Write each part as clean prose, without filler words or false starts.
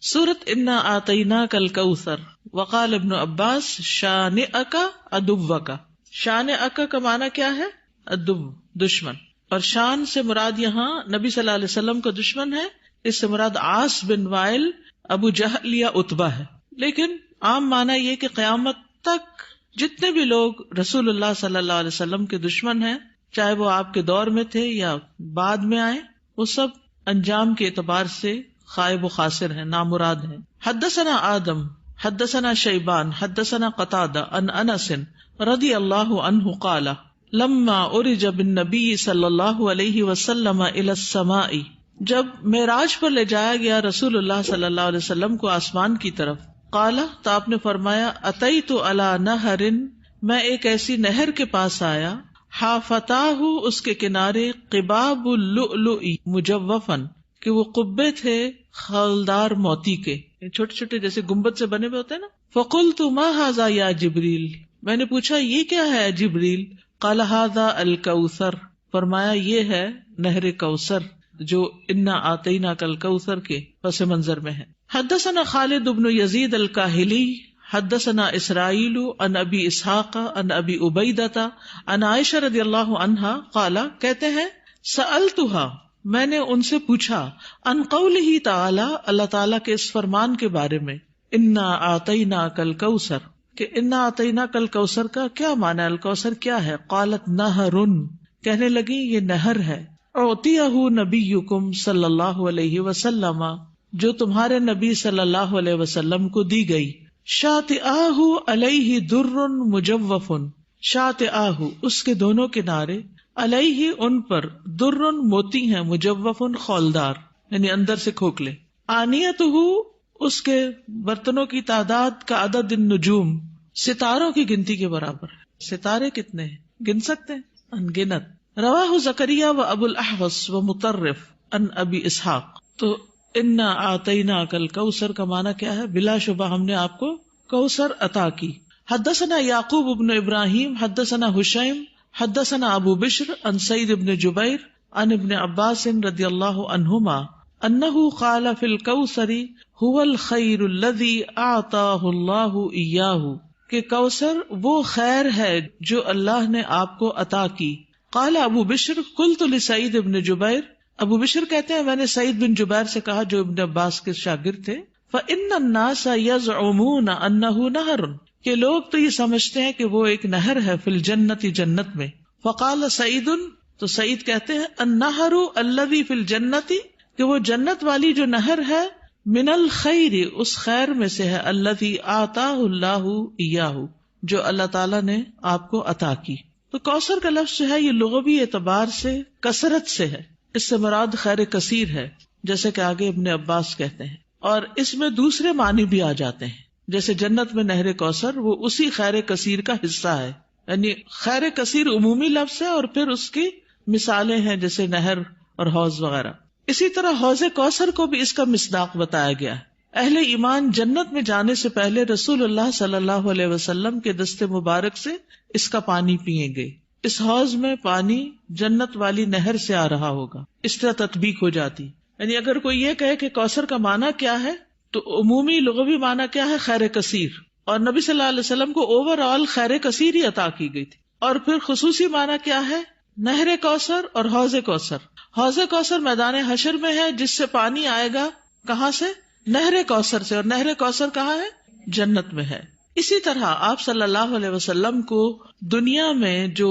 سورۃ انا آتیناک الکوثر، وقال ابن عباس شانئک عدوک۔ شانئک کا معنی کیا ہے؟ عدو، دشمن، اور شان سے مراد یہاں نبی صلی اللہ علیہ وسلم کا دشمن ہے، اس سے مراد عاص بن وائل، ابو جہل یا عتبہ ہے۔ لیکن عام معنی یہ کہ قیامت تک جتنے بھی لوگ رسول اللہ صلی اللہ علیہ وسلم کے دشمن ہیں، چاہے وہ آپ کے دور میں تھے یا بعد میں آئے، وہ سب انجام کے اعتبار سے خائب و خاسر ہیں، نامراد ہیں۔ حدثنا آدم حدثنا شیبان حدثنا قتادہ عن انس رضی اللہ عنہ قال لما عرج بالنبی صلی اللہ علیہ وسلم الی السماء، جب معراج پر لے جایا گیا رسول اللہ صلی اللہ علیہ وسلم کو آسمان کی طرف، قال تو آپ نے فرمایا اتیت علی نہر، میں ایک ایسی نہر کے پاس آیا، حافتاہ اس کے کنارے قباب اللؤلؤ مجوفا، کہ وہ قبے تھے خالدار موتی کے، چھوٹے چھوٹے جیسے گنبد سے بنے ہوئے ہوتے ہیں نا۔ فقلت ما ھذا یا جبریل، میں نے پوچھا یہ کیا ہے جبریل؟ قال ھذا الکوثر، فرمایا یہ ہے نہر کوثر جو انا آتیناک الکوثر کے پس منظر میں ہے۔ حدثنا خالد بن یزید الکاہلی حدثنا اسرائیل عن ابی اسحاق عن ابی عبیدہ عن عائشہ رضی اللہ عنہا قال، کہتے ہیں سألتھا، میں نے ان سے پوچھا، ان قولہ تعالی، اللہ تعالیٰ کے اس فرمان کے بارے میں، انا آتیناک الکوثر، کہ انا آتیناک الکوثر کا کیا معنی ہے، الکوثر کیا ہے؟ قالت نہر، کہنے لگی یہ نہر ہے، اعطیہ نبیکم صلی اللہ علیہ وسلم، جو تمہارے نبی صلی اللہ علیہ وسلم کو دی گئی، شاطئاہ علیہ در مجوف، شاطئاہ اس کے دونوں کنارے، علیہ ان پر، در موتی ہیں، مجوف خولدار یعنی اندر سے کھوکھلے، آنیتہ اس کے برتنوں کی تعداد کا عدد النجوم، ستاروں کی گنتی کے برابر ہے۔ ستارے کتنے ہیں گن سکتے ہیں؟ انگنت۔ رواہ زکریا و ابو الاحوص و مطرف عن ابی اسحاق۔ تو انا آتیناک الکوثر کا معنی کیا ہے؟ بلا شبہ ہم نے آپ کو کوثر عطا کی۔ حدثنا یعقوب بن ابراہیم حدثنا حشیم حدثنا ابو بشر عن سعید بن جبیر عن ابن عباس رضی اللہ عنہما انہ قال فی الکوثر هو الخیر الذی اعطاہ اللہ ایاہ، کہ کوثر وہ خیر ہے جو اللہ نے آپ کو عطا کی۔ قال ابو بشر قلت لسعید بن جبیر، ابو بشر کہتے ہیں میں نے سعید بن جبیر سے کہا جو ابن عباس کے شاگرد تھے، فإن الناس یزعمون انہ نہر، کہ لوگ تو یہ سمجھتے ہیں کہ وہ ایک نہر ہے، فی الجنت جنت میں۔ فقال سعید، تو سعید کہتے ہیں النہر الذی فی الجنت، کہ وہ جنت والی جو نہر ہے، من الخیر اس خیر میں سے ہے، الذی آتاہ اللہ ایاہ جو اللہ تعالیٰ نے آپ کو عطا کی۔ تو کوثر کا لفظ جو ہے یہ لغوی اعتبار سے کثرت سے ہے، اس سے مراد خیر کثیر ہے، جیسے کہ آگے ابن عباس کہتے ہیں، اور اس میں دوسرے معنی بھی آ جاتے ہیں، جیسے جنت میں نہر کوثر وہ اسی خیر کثیر کا حصہ ہے، یعنی خیر کثیر عمومی لفظ ہے اور پھر اس کی مثالیں ہیں جیسے نہر اور حوض وغیرہ۔ اسی طرح حوض کوثر کو بھی اس کا مصداق بتایا گیا ہے۔ اہل ایمان جنت میں جانے سے پہلے رسول اللہ صلی اللہ علیہ وسلم کے دست مبارک سے اس کا پانی پیئیں گے۔ اس حوض میں پانی جنت والی نہر سے آ رہا ہوگا، اس طرح تطبیق ہو جاتی۔ یعنی اگر کوئی یہ کہے کہ کوثر کا معنی کیا ہے، تو عمومی لغوی معنی کیا ہے؟ خیر کثیر، اور نبی صلی اللہ علیہ وسلم کو اوور آل خیر کثیر ہی عطا کی گئی تھی۔ اور پھر خصوصی معنی کیا ہے؟ نہر کوثر اور حوض کوثر۔ حوض کوثر میدان حشر میں ہے، جس سے پانی آئے گا کہاں سے؟ نہر کوثر سے، اور نہر کوثر کہاں ہے؟ جنت میں ہے۔ اسی طرح آپ صلی اللہ علیہ وسلم کو دنیا میں جو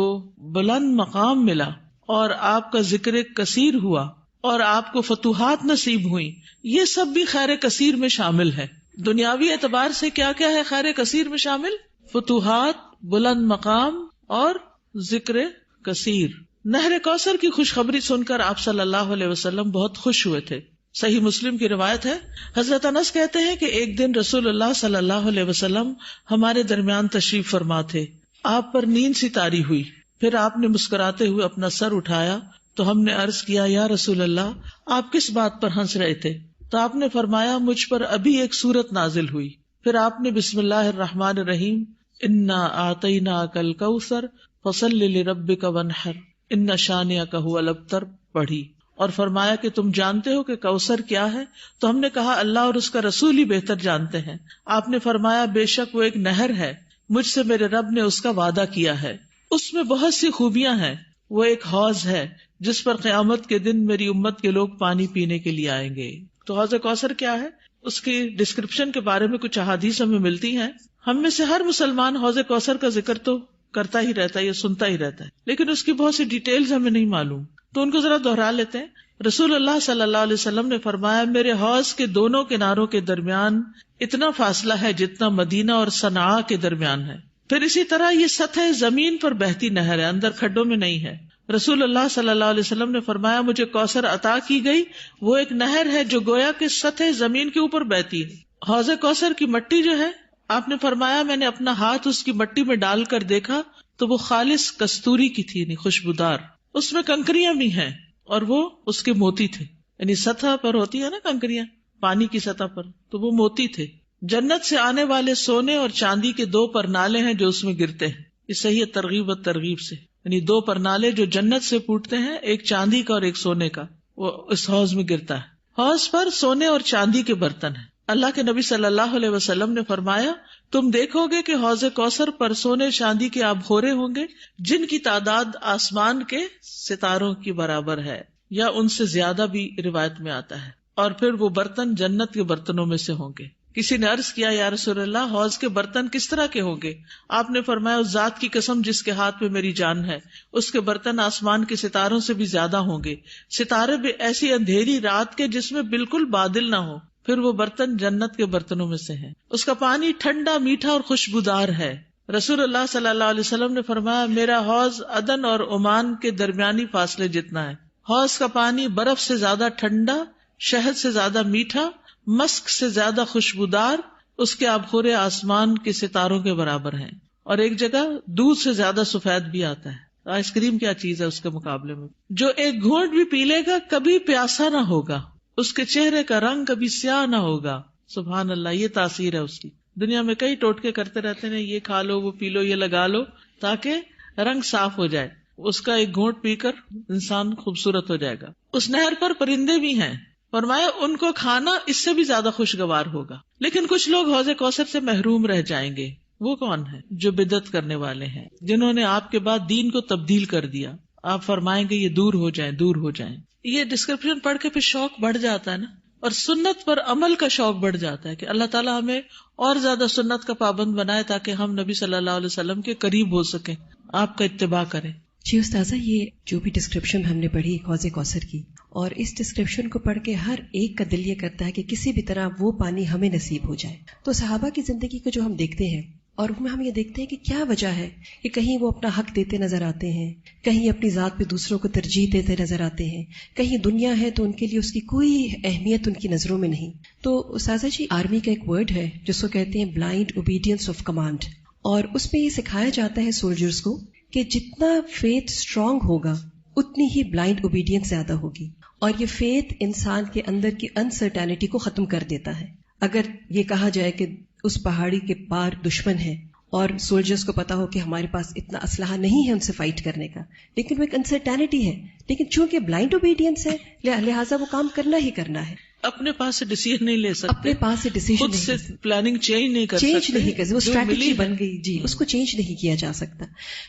بلند مقام ملا اور آپ کا ذکر کثیر ہوا اور آپ کو فتوحات نصیب ہوئی، یہ سب بھی خیر کثیر میں شامل ہے۔ دنیاوی اعتبار سے کیا کیا ہے خیر کثیر میں شامل؟ فتوحات، بلند مقام اور ذکر کثیر۔ نہر کوثر کی خوشخبری سن کر آپ صلی اللہ علیہ وسلم بہت خوش ہوئے تھے۔ صحیح مسلم کی روایت ہے، حضرت انس کہتے ہیں کہ ایک دن رسول اللہ صلی اللہ علیہ وسلم ہمارے درمیان تشریف فرما تھے، آپ پر نیند سی طاری ہوئی، پھر آپ نے مسکراتے ہوئے اپنا سر اٹھایا تو ہم نے عرض کیا یا رسول اللہ آپ کس بات پر ہنس رہے تھے؟ تو آپ نے فرمایا مجھ پر ابھی ایک سورت نازل ہوئی، پھر آپ نے بسم اللہ الرحمن الرحیم انا آتیناک الکوثر فصل لربک وانحر ان شانئک ھو الابتر پڑھی، اور فرمایا کہ تم جانتے ہو کہ کوثر کیا ہے؟ تو ہم نے کہا اللہ اور اس کا رسول ہی بہتر جانتے ہیں۔ آپ نے فرمایا بے شک وہ ایک نہر ہے، مجھ سے میرے رب نے اس کا وعدہ کیا ہے، اس میں بہت سی خوبیاں ہیں، وہ ایک حوض ہے جس پر قیامت کے دن میری امت کے لوگ پانی پینے کے لیے آئیں گے۔ تو حوض کوثر کیا ہے، اس کی ڈسکرپشن کے بارے میں کچھ احادیث ہمیں ملتی ہیں۔ ہم میں سے ہر مسلمان حوض کوثر کا ذکر تو کرتا ہی رہتا ہے یا سنتا ہی رہتا ہے، لیکن اس کی بہت سی ڈیٹیلز ہمیں نہیں معلوم، تو ان کو ذرا دہرا لیتے ہیں۔ رسول اللہ صلی اللہ علیہ وسلم نے فرمایا میرے حوض کے دونوں کناروں کے درمیان اتنا فاصلہ ہے جتنا مدینہ اور صنعاء کے درمیان ہے، پھر اسی طرح یہ سطح زمین پر بہتی نہر ہے، اندر کھڈوں میں نہیں ہے۔ رسول اللہ صلی اللہ علیہ وسلم نے فرمایا مجھے کوثر عطا کی گئی، وہ ایک نہر ہے جو گویا کہ سطح زمین کے اوپر بہتی ہے۔ حوض کوثر کی مٹی جو ہے، آپ نے فرمایا میں نے اپنا ہاتھ اس کی مٹی میں ڈال کر دیکھا تو وہ خالص کستوری کی تھی، یعنی خوشبودار، اس میں کنکریاں بھی ہیں اور وہ اس کے موتی تھے، یعنی سطح پر ہوتی ہے نا کنکریاں پانی کی سطح پر، تو وہ موتی تھے۔ جنت سے آنے والے سونے اور چاندی کے 2 پرنالے ہیں جو اس میں گرتے ہیں، اس صحیح ترغیب و ترغیب سے، یعنی 2 پرنالے جو جنت سے پھوٹتے ہیں، ایک چاندی کا اور ایک سونے کا، وہ اس حوض میں گرتا ہے۔ حوض پر سونے اور چاندی کے برتن ہیں۔ اللہ کے نبی صلی اللہ علیہ وسلم نے فرمایا تم دیکھو گے کہ حوض کوثر پر سونے چاندی کے آبخورے ہوں گے جن کی تعداد آسمان کے ستاروں کی برابر ہے یا ان سے زیادہ بھی روایت میں آتا ہے، اور پھر وہ برتن جنت کے برتنوں میں سے ہوں گے۔ کسی نے عرض کیا یا رسول اللہ حوض کے برتن کس طرح کے ہوں گے؟ آپ نے فرمایا اس ذات کی قسم جس کے ہاتھ میں میری جان ہے، اس کے برتن آسمان کے ستاروں سے بھی زیادہ ہوں گے، ستارے بھی ایسی اندھیری رات کے جس میں بالکل بادل نہ ہو، پھر وہ برتن جنت کے برتنوں میں سے ہیں، اس کا پانی ٹھنڈا میٹھا اور خوشبودار ہے۔ رسول اللہ صلی اللہ علیہ وسلم نے فرمایا میرا حوض عدن اور عمان کے درمیانی فاصلے جتنا ہے، حوض کا پانی برف سے زیادہ ٹھنڈا، شہد سے زیادہ میٹھا، مسک سے زیادہ خوشبودار، اس کے آبخورے آسمان کے ستاروں کے برابر ہیں، اور ایک جگہ دودھ سے زیادہ سفید بھی آتا ہے۔ آئس کریم کیا چیز ہے اس کے مقابلے میں؟ جو ایک گھونٹ بھی پی لے گا کبھی پیاسا نہ ہوگا، اس کے چہرے کا رنگ کبھی سیاہ نہ ہوگا۔ سبحان اللہ، یہ تاثیر ہے اس کی۔ دنیا میں کئی ٹوٹکے کرتے رہتے ہیں، یہ کھا لو، وہ پی لو، یہ لگا لو تاکہ رنگ صاف ہو جائے، اس کا ایک گھونٹ پی کر انسان خوبصورت ہو جائے گا۔ اس نہر پر پرندے بھی ہیں، فرمایا ان کو کھانا اس سے بھی زیادہ خوشگوار ہوگا، لیکن کچھ لوگ حوض کوثر سے محروم رہ جائیں گے۔ وہ کون ہیں؟ جو بدعت کرنے والے ہیں، جنہوں نے آپ کے بعد دین کو تبدیل کر دیا۔ آپ فرمائیں گے یہ دور ہو جائیں، دور ہو جائیں۔ یہ ڈسکرپشن پڑھ کے پھر شوق بڑھ جاتا ہے نا، اور سنت پر عمل کا شوق بڑھ جاتا ہے کہ اللہ تعالیٰ ہمیں اور زیادہ سنت کا پابند بنائے تاکہ ہم نبی صلی اللہ علیہ وسلم کے قریب ہو سکیں، آپ کا اتباع کریں۔ جی استاذہ، یہ جو بھی ڈسکرپشن ہم نے پڑھی حوض کوثر کی، اور اس ڈسکرپشن کو پڑھ کے ہر ایک کا دل یہ کرتا ہے کہ کسی بھی طرح وہ پانی ہمیں نصیب ہو جائے۔ تو صحابہ کی زندگی کو جو ہم دیکھتے ہیں، اور ان میں ہم یہ دیکھتے ہیں کہ کیا وجہ ہے کہ کہیں وہ اپنا حق دیتے نظر آتے ہیں، کہیں اپنی ذات پہ دوسروں کو ترجیح دیتے نظر آتے ہیں، کہیں دنیا ہے تو ان کے لیے اس کی کوئی اہمیت ان کی نظروں میں نہیں۔ تو استاذہ جی، آرمی کا ایک ورڈ ہے جس کو کہتے ہیں بلائنڈ اوبیڈینس آف کمانڈ، اور اس میں یہ سکھایا جاتا ہے سولجرز کو کہ جتنا فیتھ اسٹرانگ ہوگا اتنی ہی بلائنڈ اوبیڈینس زیادہ ہوگی، اور یہ فیتھ انسان کے اندر کی انسرٹینٹی کو ختم کر دیتا ہے۔ اگر یہ کہا جائے کہ اس پہاڑی کے پار دشمن ہے اور سولجرز کو پتا ہو کہ ہمارے پاس اتنا اسلحہ نہیں ہے ان سے فائٹ کرنے کا، لیکن وہ ایک انسرٹینٹی ہے، لیکن چونکہ بلائنڈ اوبیڈینس ہے لہٰذا وہ کام کرنا ہی کرنا ہے۔ اپنے پاس سے ڈیسیژن نہیں لے سکتے، اپنے پاس سے ڈیسیژن خود سے پلاننگ چینج نہیں کر سکتے، وہ اسٹریٹجی بن گئی جی، اس کو چینج نہیں کیا جا سکتا۔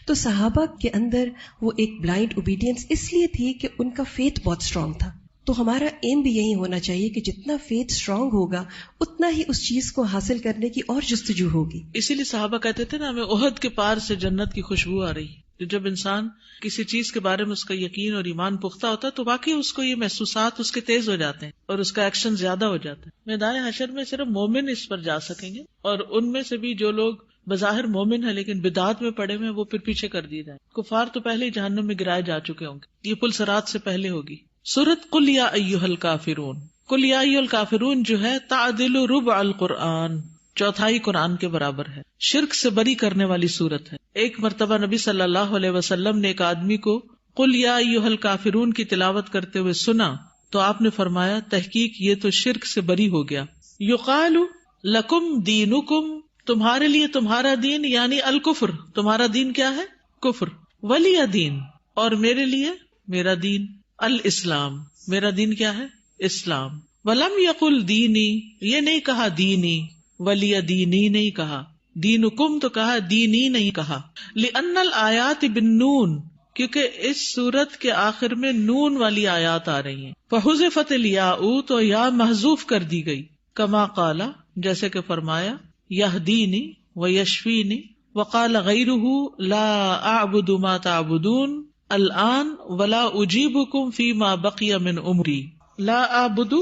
تو صحابہ کے اندر وہ ایک بلائنڈ اوبیڈینس اس لیے تھی کہ ان کا فیتھ بہت اسٹرانگ تھا۔ تو ہمارا ایم بھی یہی ہونا چاہیے کہ جتنا فیتھ اسٹرانگ ہوگا اتنا ہی اس چیز کو حاصل کرنے کی اور جستجو ہوگی۔ اسی لیے صحابہ کہتے تھے نا ہمیں احد کے پار سے جنت کی خوشبو آ رہی ہے۔ جب انسان کسی چیز کے بارے میں اس کا یقین اور ایمان پختہ ہوتا ہے تو واقعی اس کو یہ محسوسات اس کے تیز ہو جاتے ہیں اور اس کا ایکشن زیادہ ہو جاتا ہے۔ میدان حشر میں صرف مومن اس پر جا سکیں گے، اور ان میں سے بھی جو لوگ بظاہر مومن ہے لیکن بدعات میں پڑے ہوئے وہ پھر پیچھے کر دیے جائیں۔ کفار تو پہلے ہی جہنم میں گرائے جا چکے ہوں گے، یہ پل صراط سے پہلے ہوگی۔ سورۃ قل یا ایھا الکافرون، قل یا ایھا الکافرون جو ہے تعدل ربع القرآن، چوتھائی قرآن کے برابر ہے، شرک سے بری کرنے والی سورت ہے۔ ایک مرتبہ نبی صلی اللہ علیہ وسلم نے ایک آدمی کو قل یا ایھا الکافرون کی تلاوت کرتے ہوئے سنا تو آپ نے فرمایا تحقیق یہ تو شرک سے بری ہو گیا۔ یقال لکم دینکم، تمہارے لیے تمہارا دین، یعنی الکفر، تمہارا دین کیا ہے؟ کفر، ولی دین، اور میرے لیے میرا دین الاسلام، میرا دین کیا ہے؟ اسلام. ولم یقل دینی، یہ نہیں کہا دینی. ولی دینی نہیں کہا. دینکم تو کہا، دینی نہیں کہا. لأن الآیات بالنون، کیونکہ اس سورت کے آخر میں نون والی آیات آ رہی ہیں. فحذفت الیاء، تو یا محذوف کر دی گئی. کما قال، جیسے کہ فرمایا، یہدینی ویشفینی. وقال غیرہ لا اعبد ما تعبدون الآن ولا اجیبکم فیما بقی من عمری. لا اعبد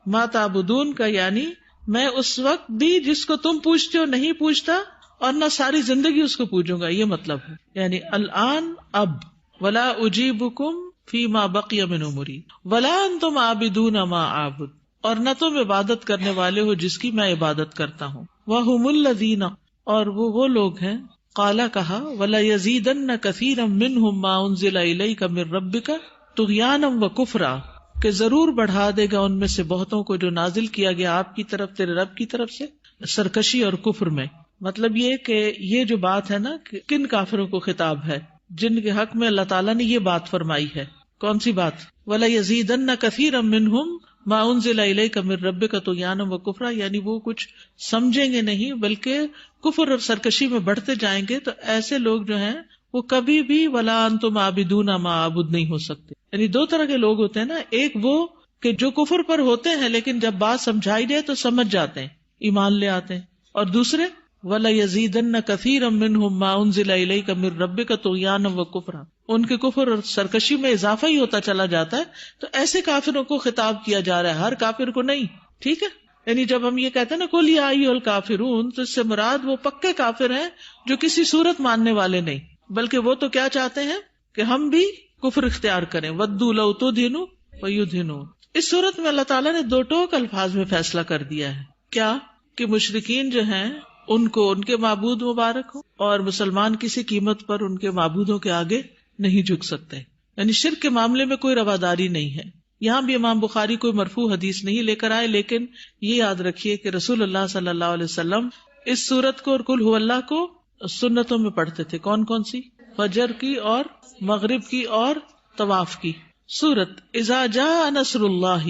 ما تعبدون کا یعنی میں اس وقت بھی جس کو تم پوچھتے ہو نہیں پوچھتا، اور نہ ساری زندگی اس کو پوچھوں گا، یہ مطلب ہے. یعنی الآن اب، ولا اجیبکم فیما بقی من عمری ولا انتم عابدون ما اعبد، اور نہ تم عبادت کرنے والے ہو جس کی میں عبادت کرتا ہوں. وہم الذین، اور وہ لوگ ہیں، قالا کہا، وَلَيَزِيدَنَّ كَثِيرًا مِّنْهُمْ مَا أُنزِلَ إِلَيْكَ مِن رَّبِّكَ طُغْيَانًا وَكُفْرًا، کہ ضرور بڑھا دے گا ان میں سے بہتوں کو جو نازل کیا گیا آپ کی طرف تیرے رب کی طرف سے، سرکشی اور کفر میں. مطلب یہ کہ یہ جو بات ہے نا، کہ کن کافروں کو خطاب ہے جن کے حق میں اللہ تعالیٰ نے یہ بات فرمائی ہے. کون سی بات؟ وَلَيَزِيدَنَّ كَثِيرًا مِّنْهُمْ مَا أُنزِلَ إِلَيْكَ مِن رَّبِّكَ طُغْيَانًا وَكُفْرًا، یعنی وہ کچھ سمجھیں گے نہیں بلکہ کفر اور سرکشی میں بڑھتے جائیں گے. تو ایسے لوگ جو ہیں وہ کبھی بھی ولا انتم عابدون ما اعبد نہیں ہو سکتے. یعنی دو طرح کے لوگ ہوتے ہیں نا، ایک وہ کہ جو کفر پر ہوتے ہیں لیکن جب بات سمجھائی جائے تو سمجھ جاتے ہیں، ایمان لے آتے ہیں. اور دوسرے وَلَيَزِيدَنَّ كَثِيرًا مِّنْهُمْ مَا أُنزِلَ إِلَيْكَ مِن رَّبِّكَ طُغْيَانًا وَكُفْرًا، ان کے کفر اور سرکشی میں اضافہ ہی ہوتا چلا جاتا ہے. تو ایسے کافروں کو خطاب کیا جا رہا ہے، ہر کافر کو نہیں. ٹھیک ہے، یعنی جب ہم یہ کہتے ہیں نا قُلْ يَا أَيُّهَا الْكَافِرُونَ، تو اس سے مراد وہ پکے کافر ہیں جو کسی صورت ماننے والے نہیں، بلکہ وہ تو کیا چاہتے ہیں کہ ہم بھی کفر اختیار کریں. وَدُّوا لَوْ تُدْهِنُوا وَيُدْهِنُونَ. اس صورت میں اللہ تعالیٰ نے دو ٹوک الفاظ میں فیصلہ کر دیا ہے. کیا؟ کہ مشرکین جو ہیں ان کو ان کے معبود مبارک ہو، اور مسلمان کسی قیمت پر ان کے معبودوں کے آگے نہیں جھک سکتے. یعنی شرک کے معاملے میں کوئی رواداری نہیں ہے. یہاں بھی امام بخاری کوئی مرفوع حدیث نہیں لے کر آئے، لیکن یہ یاد رکھیے کہ رسول اللہ صلی اللہ علیہ وسلم اس سورت کو اور قل هو اللہ کو سنتوں میں پڑھتے تھے. کون کون سی؟ فجر کی اور مغرب کی اور طواف کی. سورت اذا جاء نصر اللہ،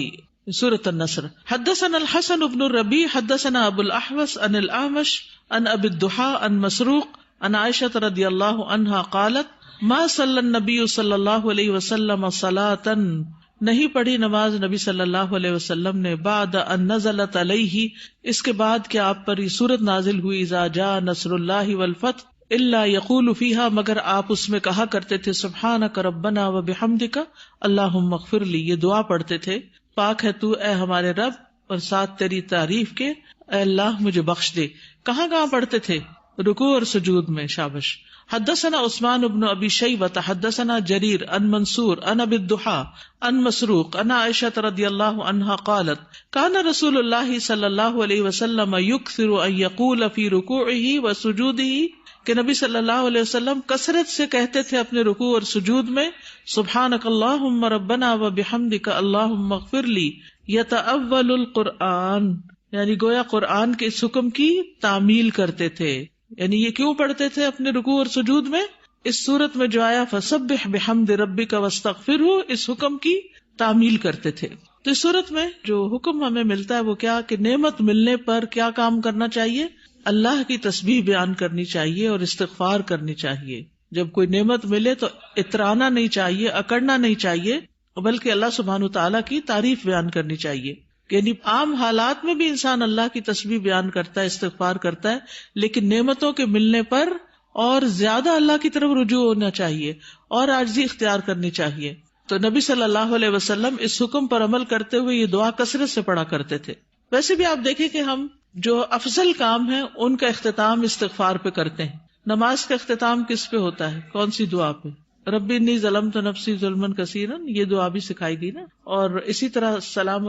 سورۃ النصر. حدثنا الحسن بن الربیع حدثنا ابو الاحوص عن الاعمش عن ابی الضحى عن مسروق عن عائشہ رضی اللہ عنہا قالت ما صلی النبی صلی اللہ علیہ وسلم صلاۃ، نہیں پڑھی نماز نبی صلی اللہ علیہ وسلم نے بعد ان نزلت علیہ، اس کے بعد کہ آپ پر یہ سورت نازل ہوئی اذا جاء نصر اللہ والفتح، الا یقول فیہا، مگر آپ اس میں کہا کرتے تھے سبحانک ربنا وبحمدک اللہم اغفر لی، یہ دعا پڑھتے تھے پاک ہے تو اے ہمارے رب اور ساتھ تیری تعریف کے، اے اللہ مجھے بخش دے. کہاں کہاں پڑھتے تھے؟ رکوع اور سجود میں. شابش. حدثنا عثمان بن ابی شیبۃ حدثنا جریر عن منصور عن ابی الضحى عن مسروق عن عائشہ رضی اللہ عنہا قالت کان رسول اللہ صلی اللہ علیہ وسلم یکثر ان یقول فی رکوعہ وسجودہ، کہ نبی صلی اللہ علیہ وسلم کثرت سے کہتے تھے اپنے رکوع اور سجود میں سبحانک اللہم ربنا وبحمدک اللہم اغفر لی. یتأول القرآن، یعنی گویا قرآن کے اس حکم کی تعمیل کرتے تھے. یعنی یہ کیوں پڑھتے تھے اپنے رکوع اور سجود میں؟ اس صورت میں جو آیا فسبح بحمد ربک واستغفرہ، اس حکم کی تعمیل کرتے تھے. تو اس صورت میں جو حکم ہمیں ملتا ہے وہ کیا کہ نعمت ملنے پر کیا کام کرنا چاہیے؟ اللہ کی تسبیح بیان کرنی چاہیے اور استغفار کرنی چاہیے. جب کوئی نعمت ملے تو اترانا نہیں چاہیے، اکڑنا نہیں چاہیے، بلکہ اللہ سبحانہ تعالیٰ کی تعریف بیان کرنی چاہیے. یعنی عام حالات میں بھی انسان اللہ کی تسبیح بیان کرتا ہے، استغفار کرتا ہے، لیکن نعمتوں کے ملنے پر اور زیادہ اللہ کی طرف رجوع ہونا چاہیے اور عاجزی اختیار کرنی چاہیے. تو نبی صلی اللہ علیہ وسلم اس حکم پر عمل کرتے ہوئے یہ دعا کثرت سے پڑھا کرتے تھے. ویسے بھی آپ دیکھیں کہ ہم جو افضل کام ہیں ان کا اختتام استغفار پہ کرتے ہیں. نماز کا اختتام کس پہ ہوتا ہے؟ کون سی دعا پہ؟ ربی انی ظلمت نفسی ظلما کثیرا، یہ دعا بھی سکھائی گئی نا. اور اسی طرح السلام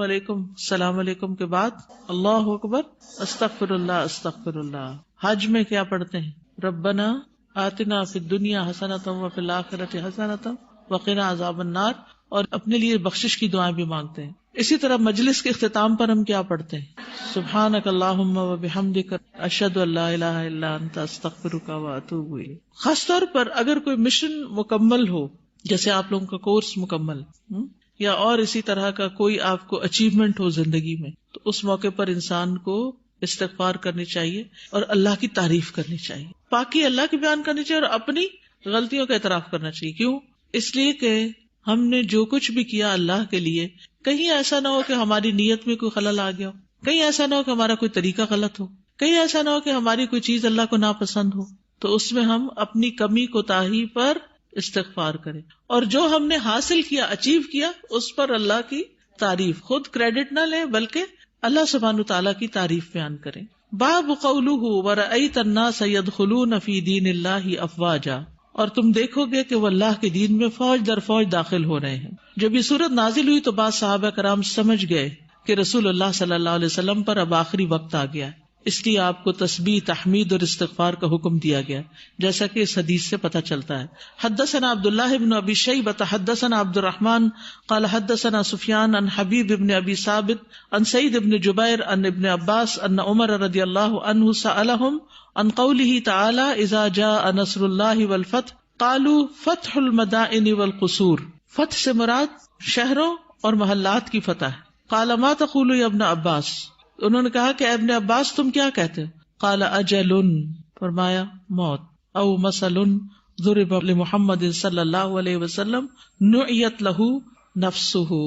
علیکم کے بعد اللہ اکبر، استغفر اللہ. حج میں کیا پڑھتے ہیں؟ ربنا آتنا فی الدنیا حسنۃ وفی الآخرۃ حسنۃ وقنا عذاب النار، اور اپنے لیے بخشش کی دعائیں بھی مانگتے ہیں. اسی طرح مجلس کے اختتام پر ہم کیا پڑھتے ہیں؟ سبحانک اللہم وبحمدک اشہد ان لا الہ الا انت استغفرک واتوب الیک. خاص طور پر اگر کوئی مشن مکمل ہو، جیسے آپ لوگوں کا کورس مکمل، یا اور اسی طرح کا کوئی آپ کو اچیومنٹ ہو زندگی میں، تو اس موقع پر انسان کو استغفار کرنی چاہیے اور اللہ کی تعریف کرنی چاہیے، پاکی اللہ کی بیان کرنی چاہیے اور اپنی غلطیوں کا اعتراف کرنا چاہیے. کیوں؟ اس لیے کہ ہم نے جو کچھ بھی کیا اللہ کے لیے، کہیں ایسا نہ ہو کہ ہماری نیت میں کوئی خلل آ گیا ہو، کہیں ایسا نہ ہو کہ ہمارا کوئی طریقہ غلط ہو، کہیں ایسا نہ ہو کہ ہماری کوئی چیز اللہ کو ناپسند ہو، تو اس میں ہم اپنی کمی کوتاہی پر استغفار کریں، اور جو ہم نے حاصل کیا، اچیو کیا، اس پر اللہ کی تعریف، خود کریڈٹ نہ لیں بلکہ اللہ سبحانہ وتعالیٰ کی تعریف بیان کریں. باب قولہ ورأیت الناس یدخلون فی دین اللہ افواجا، اور تم دیکھو گے کہ وہ اللہ کے دین میں فوج در فوج داخل ہو رہے ہیں. جب یہ صورت نازل ہوئی تو بعض صحابہ کرام سمجھ گئے کہ رسول اللہ صلی اللہ علیہ وسلم پر اب آخری وقت آ گیا ہے، اس لیے آپ کو تسبیح، تحمید اور استغفار کا حکم دیا گیا، جیسا کہ اس حدیث سے پتہ چلتا ہے. حدثنا عبداللہ بن ابی شیبۃ حدثنا عبد الرحمن قال حدثنا سفیان عن حبیب بن ابی ثابت عن سعید بن جبیر عن ابن عباس ان عمر رضی اللہ عنہ سألهم عن قوله تعالی اذا جاء نصر اللہ والفتح قالوا فتح المدائن والقصور. فتح سے مراد شہروں اور محلات کی فتح ہے. قال ما تقول یا ابن عباس، انہوں نے کہا کہ ابن عباس تم کیا کہتے ہو؟ قال اجل، فرمایا موت، او مثل ضرب لمحمد صلی اللہ علیہ وسلم نعیت لہ نفسہ،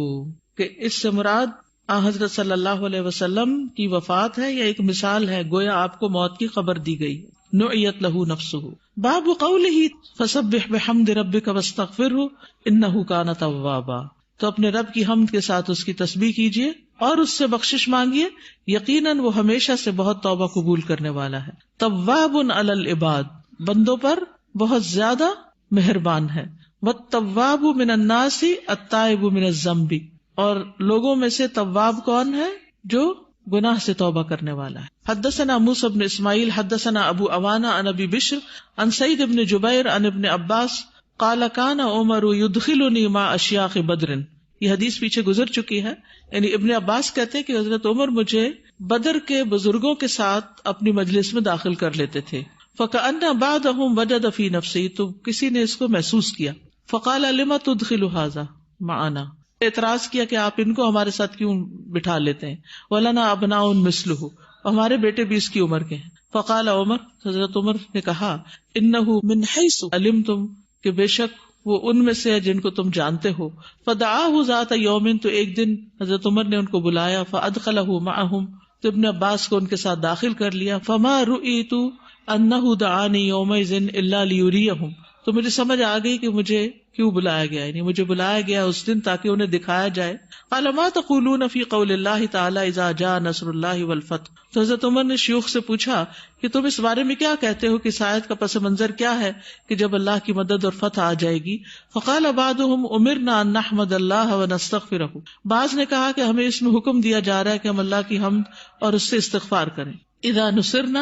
کہ اس سے مراد حضرت صلی اللہ علیہ وسلم کی وفات ہے یا ایک مثال ہے، گویا آپ کو موت کی خبر دی گئی. نعیت لہ نفسہ. باب قولہ فسبح بحمد ربک واستغفرہ انہ کان توابا، تو اپنے رب کی حمد کے ساتھ اس کی تسبیح کیجیے اور اس سے بخشش مانگیے، یقیناً وہ ہمیشہ سے بہت توبہ قبول کرنے والا ہے. تواب علی العباد، بندوں پر بہت زیادہ مہربان ہے. والتواب من الناس التائب من الذنب، اور لوگوں میں سے تواب کون ہے؟ جو گناہ سے توبہ کرنے والا ہے. حدثنا موسیٰ بن اسماعیل حدثنا ابو عوانہ عن ابی بشر عن سعید بن جبیر عن ابن عباس قال کان عمر یدخلنی مع اشیاخ بدر. یہ حدیث پیچھے گزر چکی ہے. یعنی ابن عباس کہتے ہیں کہ حضرت عمر مجھے بدر کے بزرگوں کے ساتھ اپنی مجلس میں داخل کر لیتے تھے. فکأن بعضهم وجد فی نفسہ، تو کسی نے اس کو محسوس کیا. فقال لما تدخل هذا معنا، اعتراض کیا کہ آپ ان کو ہمارے ساتھ کیوں بٹھا لیتے ہیں. ولنا ابناء مثلہ، ہمارے بیٹے بھی اس کی عمر کے ہیں. فقال عمر، حضرت عمر نے کہا انہ من حیث علمتم، کہ بے شک وہ ان میں سے ہے جن کو تم جانتے ہو. فدعاہ ذات یوم، تو ایک دن حضرت عمر نے ان کو بلایا. فادخلہ معہم، تو ابن عباس کو ان کے ساتھ داخل کر لیا. فما رؤیت انہ دعانی یومئذ الا لیریہم، تو مجھے سمجھ آ گئی کہ مجھے کیوں بلایا گیا، یعنی مجھے بلایا گیا اس دن تاکہ انہیں دکھایا جائے. قال ما تقولون فی قول اللہ تعالی اذا جاء نصر اللہ والفتح، تو حضرت عمر نے شیوخ سے پوچھا کہ تم اس بارے میں کیا کہتے ہو کہ اس آیت کا پس منظر کیا ہے کہ جب اللہ کی مدد اور فتح آ جائے گی. فقال بعضهم امرنا ان نحمد اللہ ونستغفرہ، بعض نے کہا کہ ہمیں اس میں حکم دیا جا رہا ہے کہ ہم اللہ کی حمد اور اس سے استغفار کریں. اذا نصرنا،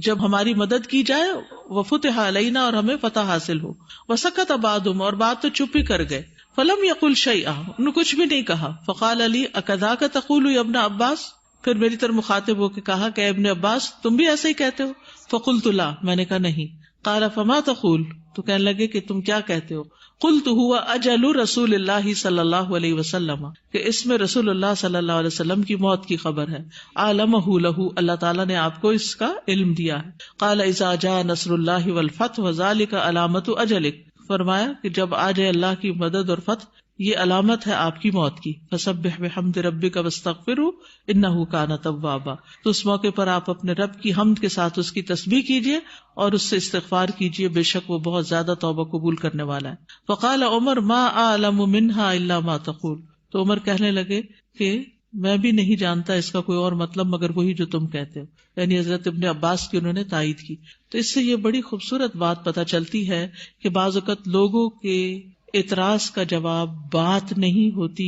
جب ہماری مدد کی جائے، وفتح علینا، اور ہمیں فتح حاصل ہو. وسکت بعضهم، اور بات تو چپ ہی کر گئے. فلم یقل شیئا، انہوں نے کچھ بھی نہیں کہا. فقال علی اکذاک تقول یا ابن عباس، پھر میری طرف مخاطب ہو کے کہا کہ ابن عباس تم بھی ایسے ہی کہتے ہو. فقلت لا، میں نے کہا نہیں. قال فما تقول، تو کہنے لگے کہ تم کیا کہتے ہو. قلت هو اجل رسول اللہ صلی اللہ علیہ وسلم، کہ اس میں رسول اللہ صلی اللہ علیہ وسلم کی موت کی خبر ہے. عالمہ لہ، اللہ تعالیٰ نے آپ کو اس کا علم دیا ہے. قال اذا جاء نصر اللہ والفتح وذلک علامت اجلک، فرمایا کہ جب آ جائے اللہ کی مدد اور فتح، یہ علامت ہے آپ کی موت کی. فسبح بحمد ربک واستغفرہ انہ کان توابا، تو اس موقع پر آپ اپنے رب کی حمد کے ساتھ اس کی تسبیح کیجیے اور اس سے استغفار کیجیے، بے شک وہ بہت زیادہ توبہ قبول کرنے والا ہے. فقال عمر ما اعلم منها الا ما تقول، تو عمر کہنے لگے کہ میں بھی نہیں جانتا اس کا کوئی اور مطلب مگر وہی جو تم کہتے ہو. یعنی حضرت ابن عباس کی انہوں نے تائید کی. تو اس سے یہ بڑی خوبصورت بات پتہ چلتی ہے کہ بعض اوقات لوگوں کے اعتراض کا جواب بات نہیں ہوتی،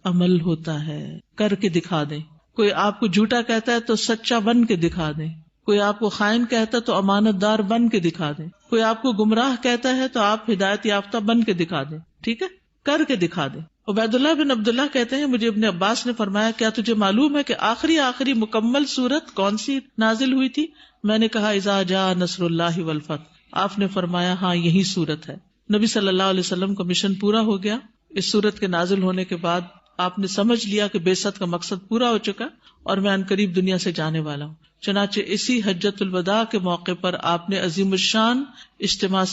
عمل ہوتا ہے. کر کے دکھا دیں. کوئی آپ کو جھوٹا کہتا ہے تو سچا بن کے دکھا دیں. کوئی آپ کو خائن کہتا ہے تو امانت دار بن کے دکھا دیں. کوئی آپ کو گمراہ کہتا ہے تو آپ ہدایت یافتہ بن کے دکھا دیں. ٹھیک ہے، کر کے دکھا دیں. عبید اللہ بن عبداللہ کہتے ہیں مجھے ابن عباس نے فرمایا کیا تجھے معلوم ہے کہ آخری مکمل سورت کون سی نازل ہوئی تھی؟ میں نے کہا اذا جاء نصر اللہ والفتح. آپ نے فرمایا ہاں یہی سورت ہے. نبی صلی اللہ علیہ وسلم کا مشن پورا ہو گیا. اس صورت کے نازل ہونے کے بعد آپ نے سمجھ لیا کہ بعثت کا مقصد پورا ہو چکا اور میں عنقریب دنیا سے جانے والا ہوں. چنانچہ اسی حجۃ الوداع کے موقع پر آپ نے عظیم الشان اجتماع